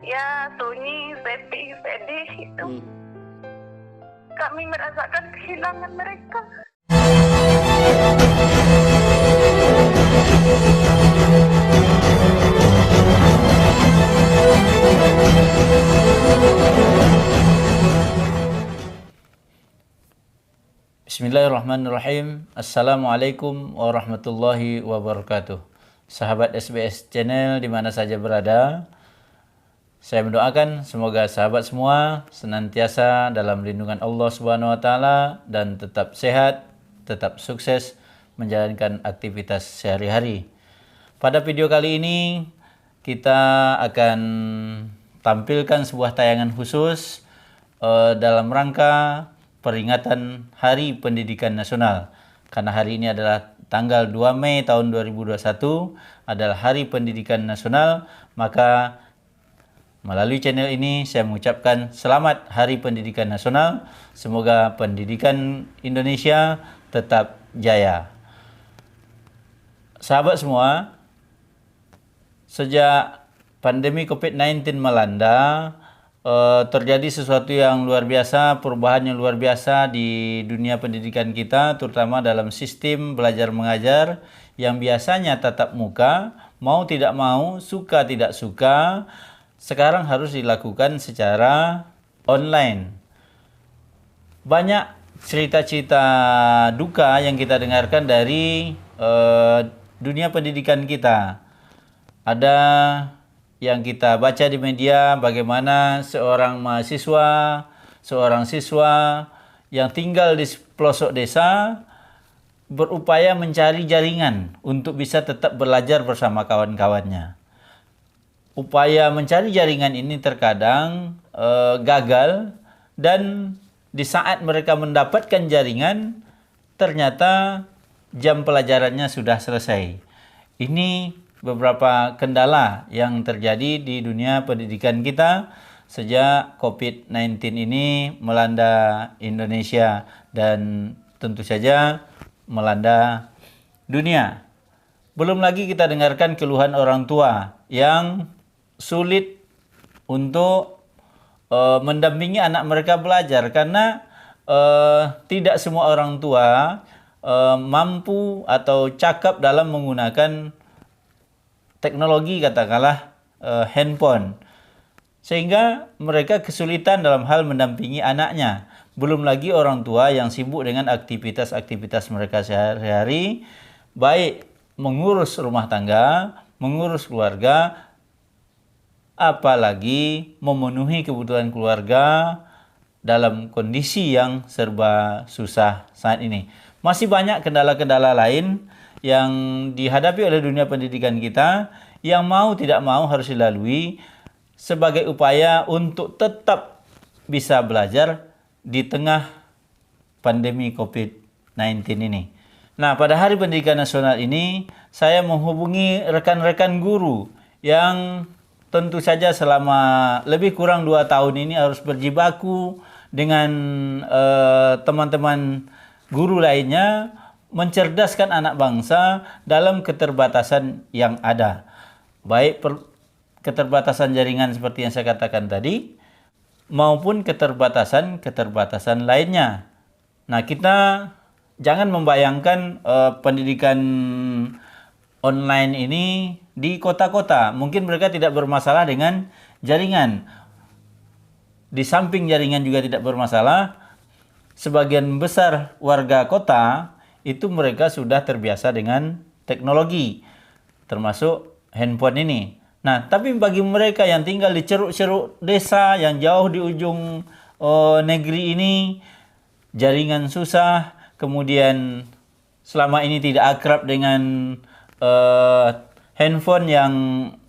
ya sunyi, sepi, sedih itu. Kami merasakan kehilangan mereka. Bismillahirrahmanirrahim. Assalamualaikum warahmatullahi wabarakatuh. Sahabat SBS Channel di mana saja berada, saya mendoakan semoga sahabat semua senantiasa dalam lindungan Allah Subhanahu wa taala dan tetap sehat, tetap sukses menjalankan aktivitas sehari-hari. Pada video kali ini kita akan tampilkan sebuah tayangan khusus dalam rangka peringatan Hari Pendidikan Nasional. Karena hari ini adalah tanggal 2 Mei tahun 2021 adalah Hari Pendidikan Nasional, maka melalui channel ini saya mengucapkan selamat Hari Pendidikan Nasional. Semoga pendidikan Indonesia tetap jaya. Sahabat semua, sejak pandemi COVID-19 melanda, terjadi sesuatu yang luar biasa, perubahan yang luar biasa di dunia pendidikan kita, terutama dalam sistem belajar mengajar yang biasanya tatap muka, mau tidak mau, suka tidak suka, sekarang harus dilakukan secara online. Banyak cerita-cerita duka yang kita dengarkan dari dunia pendidikan kita. Ada yang kita baca di media bagaimana seorang mahasiswa, seorang siswa yang tinggal di pelosok desa berupaya mencari jaringan untuk bisa tetap belajar bersama kawan-kawannya. Upaya mencari jaringan ini terkadang gagal, dan di saat mereka mendapatkan jaringan ternyata jam pelajarannya sudah selesai. Ini beberapa kendala yang terjadi di dunia pendidikan kita sejak COVID-19 ini melanda Indonesia dan tentu saja melanda dunia. Belum lagi kita dengarkan keluhan orang tua yang sulit untuk mendampingi anak mereka belajar karena tidak semua orang tua mampu atau cakap dalam menggunakan teknologi, katakanlah handphone, sehingga mereka kesulitan dalam hal mendampingi anaknya. Belum lagi orang tua yang sibuk dengan aktivitas-aktivitas mereka sehari-hari, baik mengurus rumah tangga, mengurus keluarga, apalagi memenuhi kebutuhan keluarga dalam kondisi yang serba susah saat ini. Masih banyak kendala-kendala lain yang dihadapi oleh dunia pendidikan kita yang mau tidak mau harus dilalui sebagai upaya untuk tetap bisa belajar di tengah pandemi COVID-19 ini. Nah, pada Hari Pendidikan Nasional ini saya menghubungi rekan-rekan guru yang tentu saja selama lebih kurang 2 tahun ini harus berjibaku dengan teman-teman guru lainnya mencerdaskan anak bangsa dalam keterbatasan yang ada. Baik keterbatasan jaringan seperti yang saya katakan tadi, maupun keterbatasan lainnya. Nah, kita jangan membayangkan pendidikan online ini di kota-kota. Mungkin mereka tidak bermasalah dengan jaringan. Di samping jaringan juga tidak bermasalah, sebagian besar warga kota itu mereka sudah terbiasa dengan teknologi, termasuk handphone ini. Nah, tapi bagi mereka yang tinggal di ceruk-ceruk desa yang jauh di ujung negeri ini, jaringan susah, kemudian selama ini tidak akrab dengan handphone yang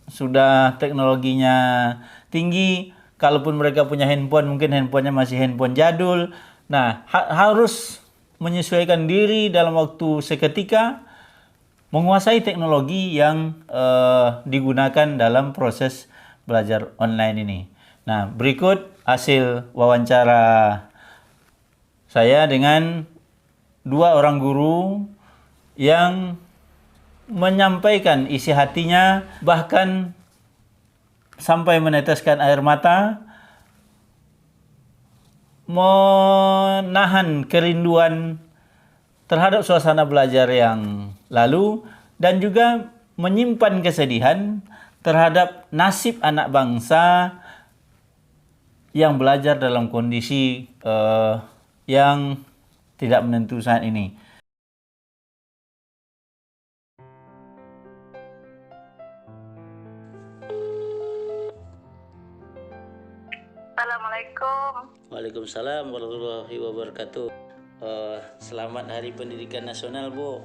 sudah teknologinya tinggi. Kalaupun mereka punya handphone, mungkin handphonenya masih handphone jadul. Nah, harus menyesuaikan diri dalam waktu seketika, menguasai teknologi yang digunakan dalam proses belajar online ini. Nah, berikut hasil wawancara saya dengan 2 orang guru yang menyampaikan isi hatinya, bahkan sampai meneteskan air mata, menahan kerinduan terhadap suasana belajar yang lalu, dan juga menyimpan kesedihan terhadap nasib anak bangsa yang belajar dalam kondisi yang tidak menentu saat ini. Assalamualaikum. Waalaikumsalam warahmatullahi wabarakatuh. Selamat Hari Pendidikan Nasional, Bu.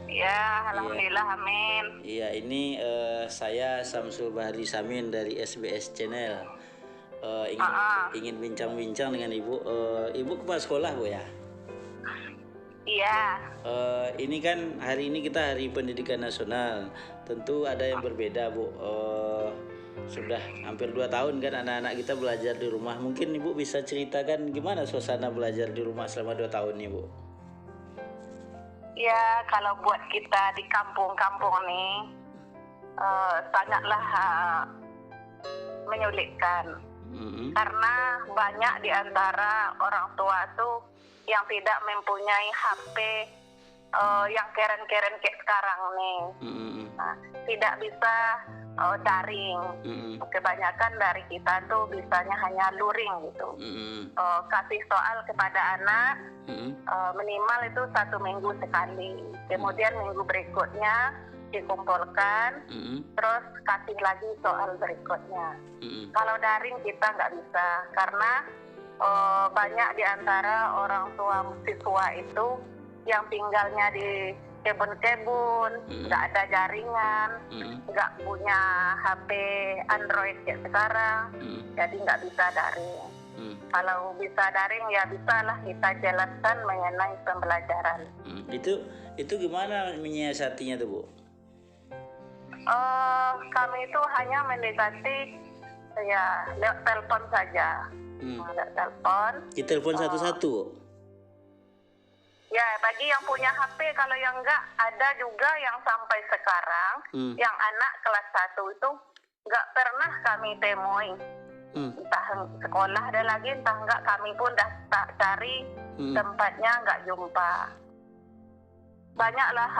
Ya, alhamdulillah, amin. Iya, ini saya Samsul Bahri Samin dari SBS Channel. Ingin bincang-bincang dengan Ibu. Ibu kepala sekolah, Bu, ya? Iya. Ini kan hari ini kita Hari Pendidikan Nasional. Tentu ada yang berbeda, Bu. Sudah hampir 2 tahun kan anak-anak kita belajar di rumah. Mungkin Ibu bisa ceritakan gimana suasana belajar di rumah selama 2 tahun nih, Bu? Ya, kalau buat kita di kampung-kampung nih sangatlah menyulitkan. Karena banyak di antara orang tua tuh yang tidak mempunyai HP yang keren-keren kayak sekarang nih. Nah, tidak bisa daring. Kebanyakan dari kita tuh bisanya hanya luring gitu. Kasih soal kepada anak minimal itu 1 minggu sekali. Kemudian minggu berikutnya dikumpulkan, terus kasih lagi soal berikutnya. Kalau daring kita nggak bisa, karena banyak di antara orang tua siswa itu yang tinggalnya di kebun-kebun, nggak ada jaringan, nggak punya HP Android kayak sekarang, jadi nggak bisa daring. Kalau bisa daring ya bisalah kita jelaskan mengenai pembelajaran. Itu gimana menyiasatinya tuh, Bu? Kami itu hanya mendekati ya lewat telepon saja. Lewat telepon. Ditelepon satu-satu, Bu? Ya, bagi yang punya HP, kalau yang enggak, ada juga yang sampai sekarang, yang anak kelas 1 itu enggak pernah kami temui. Entah sekolah ada lagi, entah enggak, kami pun dah cari tempatnya enggak jumpa. Banyaklah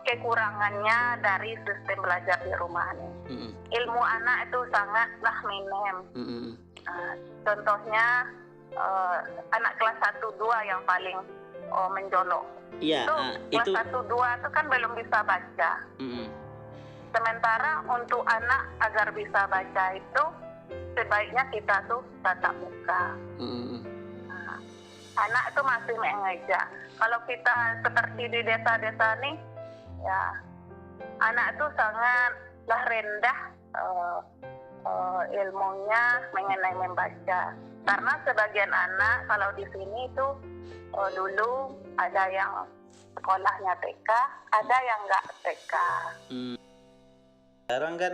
kekurangannya dari sistem belajar di rumah ini. Ilmu anak itu sangatlah minim. Contohnya, anak kelas 1-2 yang paling menjolok. Iya, kelas 1-2 itu kan belum bisa baca. Sementara untuk anak agar bisa baca itu sebaiknya kita tuh tatap muka. Anak itu masih mengeja. Kalau kita seperti di desa-desa nih, ya anak itu sangatlah rendah ilmunya mengenai membaca. Karena sebagian anak kalau di sini tuh dulu ada yang sekolahnya TK, ada yang nggak TK. Sekarang kan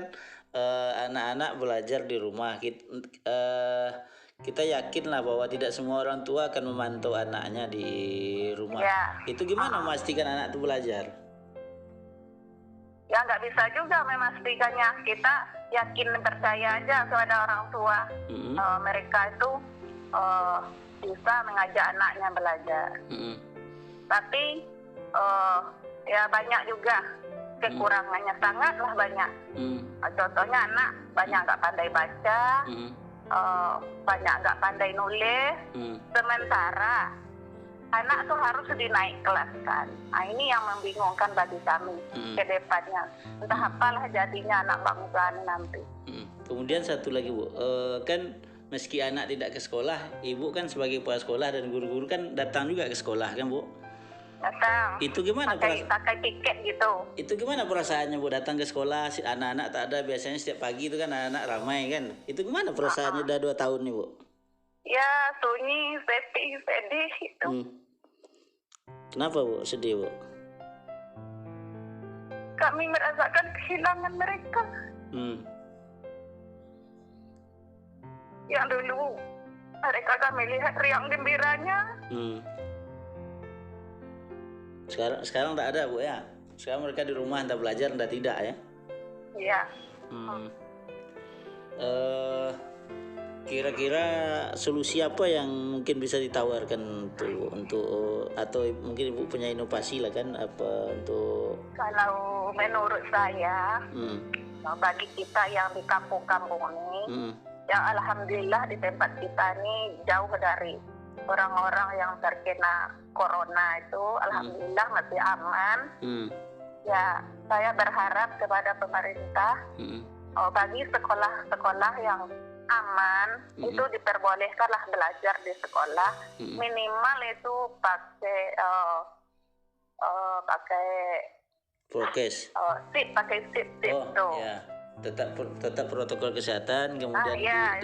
anak-anak belajar di rumah. Kita yakin lah bahwa tidak semua orang tua akan memantau anaknya di rumah. Itu gimana memastikan anak itu belajar? Ya nggak bisa juga memastikannya. Kita yakin percaya aja kepada orang tua. Mereka itu bisa mengajak anaknya belajar. Tapi ya banyak juga kekurangannya, sangatlah banyak. Contohnya anak banyak nggak pandai baca, banyak nggak pandai nulis. Sementara anak tuh harus dinaik kelaskan. Nah, ini yang membingungkan bagi kami ke depannya. Entah apalah jadinya anak bangsa ini nanti. Kemudian satu lagi, Bu, kan meski anak tidak ke sekolah, Ibu kan sebagai kepala sekolah dan guru-guru kan datang juga ke sekolah kan, Bu? Datang. Itu gimana pakai tiket gitu. Itu gimana perasaannya, Bu, datang ke sekolah, anak-anak tak ada, biasanya setiap pagi itu kan anak-anak ramai kan. Itu gimana perasaannya udah 2 tahun nih, Bu? Ya, sunyi, sedih gitu. Kenapa, Bu? Sedih, Bu? Kami merasakan kehilangan mereka. Yang dulu mereka kami lihat riang gembiranya. Sekarang tak ada, Bu, ya? Sekarang mereka di rumah entah belajar entah tidak, ya? Iya. Kira-kira solusi apa yang mungkin bisa ditawarkan untuk atau mungkin Ibu punya inovasi lah kan apa untuk? Kalau menurut saya, bagi kita yang di kampung-kampung ini, yang alhamdulillah di tempat kita ini jauh dari orang-orang yang terkena corona itu, alhamdulillah masih aman. Ya, saya berharap kepada pemerintah bagi sekolah-sekolah yang aman itu diperbolehkanlah belajar di sekolah, minimal itu pakai prokes. pakai sip tuh. Ya. Tetap protokol kesehatan, kemudian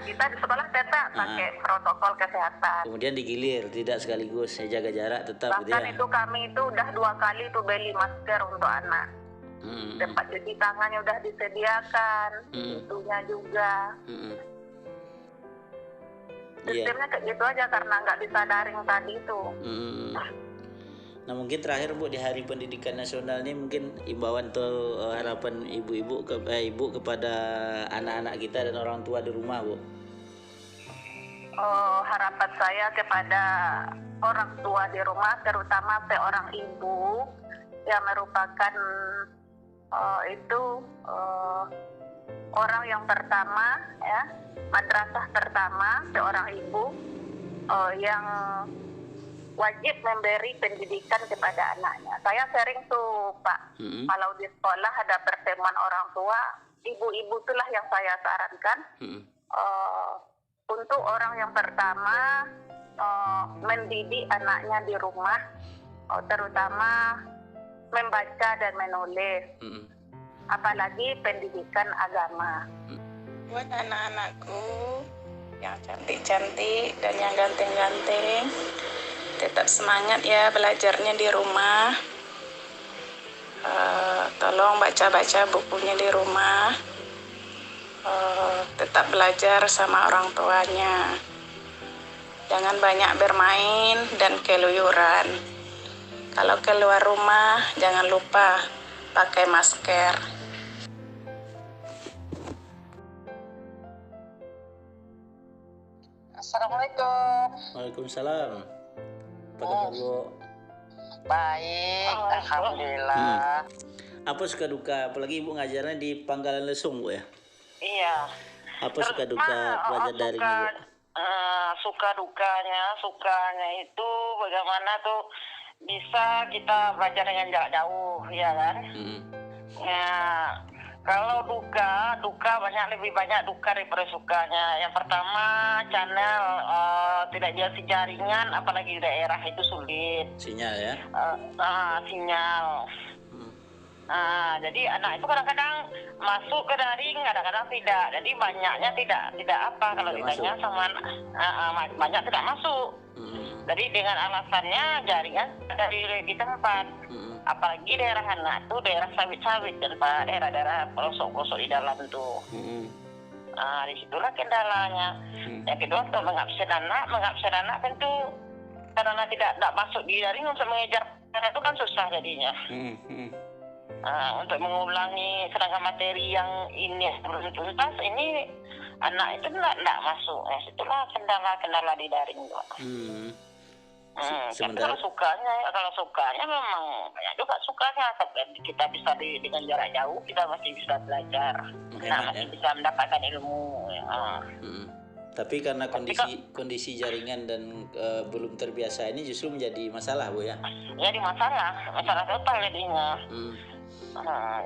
kita di sekolah tetap pakai protokol kesehatan. Kemudian digilir, tidak sekaligus, jaga jarak tetap. Bahkan itu kami itu udah 2 kali tuh beli masker untuk anak. Tempat cuci tangannya udah disediakan, itunya juga. Sistemnya kayak gitu aja karena nggak disadarin tadi itu. Nah mungkin terakhir Bu, di Hari Pendidikan Nasional ini mungkin imbauan atau harapan ibu kepada anak-anak kita dan orang tua di rumah, Bu. Harapan saya kepada orang tua di rumah, terutama seorang ibu yang merupakan orang yang pertama, ya, madrasah pertama, seorang ibu yang wajib memberi pendidikan kepada anaknya. Saya sering tuh Pak, kalau di sekolah ada pertemuan orang tua, ibu-ibu itulah yang saya sarankan untuk orang yang pertama mendidik anaknya di rumah, terutama membaca dan menulis, apalagi pendidikan agama. Buat anak-anakku yang cantik-cantik dan yang ganteng-ganteng, tetap semangat ya belajarnya di rumah. Tolong baca-baca bukunya di rumah. Tetap belajar sama orang tuanya. Jangan banyak bermain dan keluyuran. Kalau keluar rumah, jangan lupa pakai masker. Assalamualaikum. Waalaikumsalam. Apa kabar, Bu? Baik, alhamdulillah. Apa suka duka, apalagi Ibu ngajarnya di Pangkalan Lesung, Bu ya? Iya. Apa suka duka belajar daring, Bu? Sukanya itu bagaimana tuh bisa kita belajar dengan jarak jauh, ya kan? Ya, kalau duka lebih banyak duka daripada sukanya. Yang pertama, channel tidak jelas jaringan, apalagi di daerah itu sulit. Sinyal ya? Sinyal. Jadi anak itu kadang-kadang masuk ke daring, kadang-kadang tidak. Jadi banyaknya tidak apa kalau ditanya sama banyak tidak masuk. Jadi dengan alasannya jaringan di tempat. Apalagi daerah anak tuh daerah sawit-sawit dan daerah-daerah pelosok-pelosok di dalam tuh. Disitulah kendalanya. Yang kedua untuk mengabsen anak tentu karena tidak masuk di daring untuk mengejar anak itu kan susah jadinya. Untuk mengulangi serangkaian materi yang ini belum tuntas, ini anak itu tidak masuk. Itulah kendala di daring, Pak. Kalau sukanya memang banyak juga sukanya. Kita bisa dengan jarak jauh kita masih bisa belajar, masih bisa mendapatkan ilmu. Tapi karena kondisi jaringan dan belum terbiasa ini justru menjadi masalah, Bu ya? Jadi masalah total jadinya.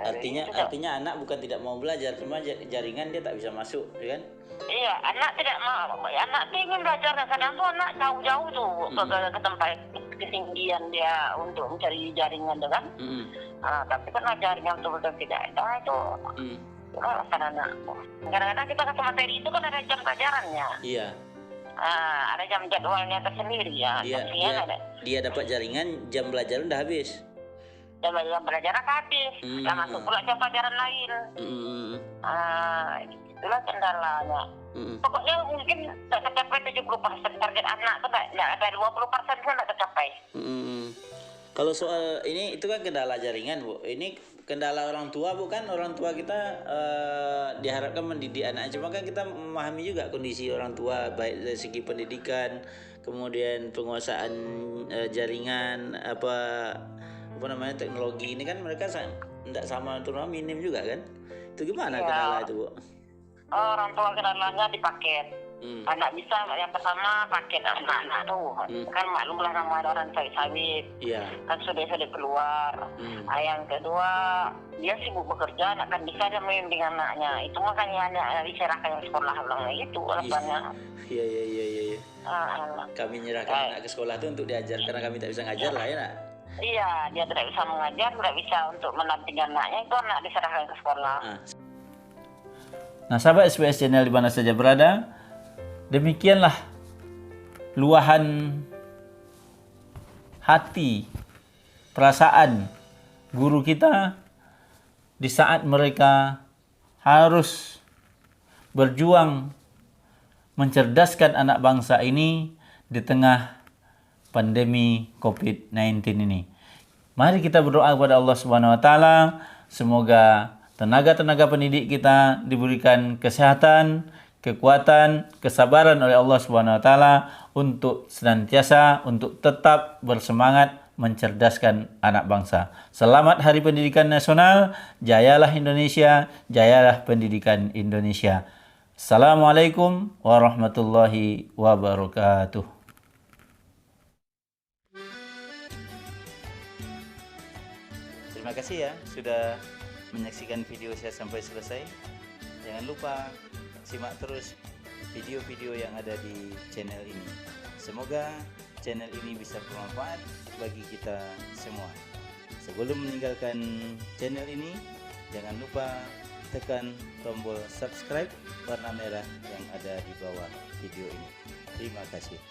Artinya anak bukan tidak mau belajar, cuma jaringan dia tak bisa masuk, ya kan? Iya, anak tidak mau. Anak ingin belajar, kadang tuh anak jauh-jauh tuh ke tempat ketinggian dia untuk mencari jaringan, kan? Tapi karena jaringan betul-betul tidak ada itu. Alasan anak. Kadang-kadang kita kasih materi itu kan ada jam pelajarannya. Iya. Ada jam jadwalnya tersendiri ya. Dia dapat jaringan, jam belajar udah habis. Jam pelajaran habis. Masuk pula jam pelajaran lain. Itulah kendalanya. Pokoknya mungkin tidak tercapai 70% target anak itu tidak ada 20% pun tidak tercapai. Kalau soal ini itu kan kendala jaringan, Bu. Ini kendala orang tua, bukan orang tua kita diharapkan mendidik anak, cuma kan kita memahami juga kondisi orang tua baik dari segi pendidikan, kemudian penguasaan jaringan apa namanya teknologi ini kan mereka tidak sama, terutama minim juga kan. Itu gimana kendala itu, Bu? Orang tua kendalanya di paket. Anak bisa yang pertama paket anak-anak tuh kan maklum lah nama orang sawit-sawit kan sudah keluar. Yang kedua dia sibuk bekerja, anak kan bisa dia membimbing anaknya, itu makanya anak diserahkan ke sekolah ulangnya itu alasannya. Iya. Kami nyerahkan anak ke sekolah itu untuk diajar karena kami tak bisa ngajar lah ya nak. Iya, dia tidak bisa mengajar, tidak bisa untuk menampingi anaknya, itu anak diserahkan ke sekolah. Nah, sahabat SBS Channel di mana saja berada, demikianlah luahan hati, perasaan guru kita di saat mereka harus berjuang mencerdaskan anak bangsa ini di tengah pandemi COVID-19 ini. Mari kita berdoa kepada Allah Subhanahu wa taala, semoga tenaga-tenaga pendidik kita diberikan kesehatan, kekuatan, kesabaran oleh Allah Subhanahu wa taala untuk senantiasa untuk tetap bersemangat mencerdaskan anak bangsa. Selamat Hari Pendidikan Nasional, jayalah Indonesia, jayalah pendidikan Indonesia. Assalamualaikum warahmatullahi wabarakatuh. Terima kasih ya sudah menyaksikan video saya sampai selesai. Jangan lupa simak terus video-video yang ada di channel ini. Semoga channel ini bisa bermanfaat bagi kita semua. Sebelum meninggalkan channel ini, jangan lupa tekan tombol subscribe warna merah yang ada di bawah video ini. Terima kasih.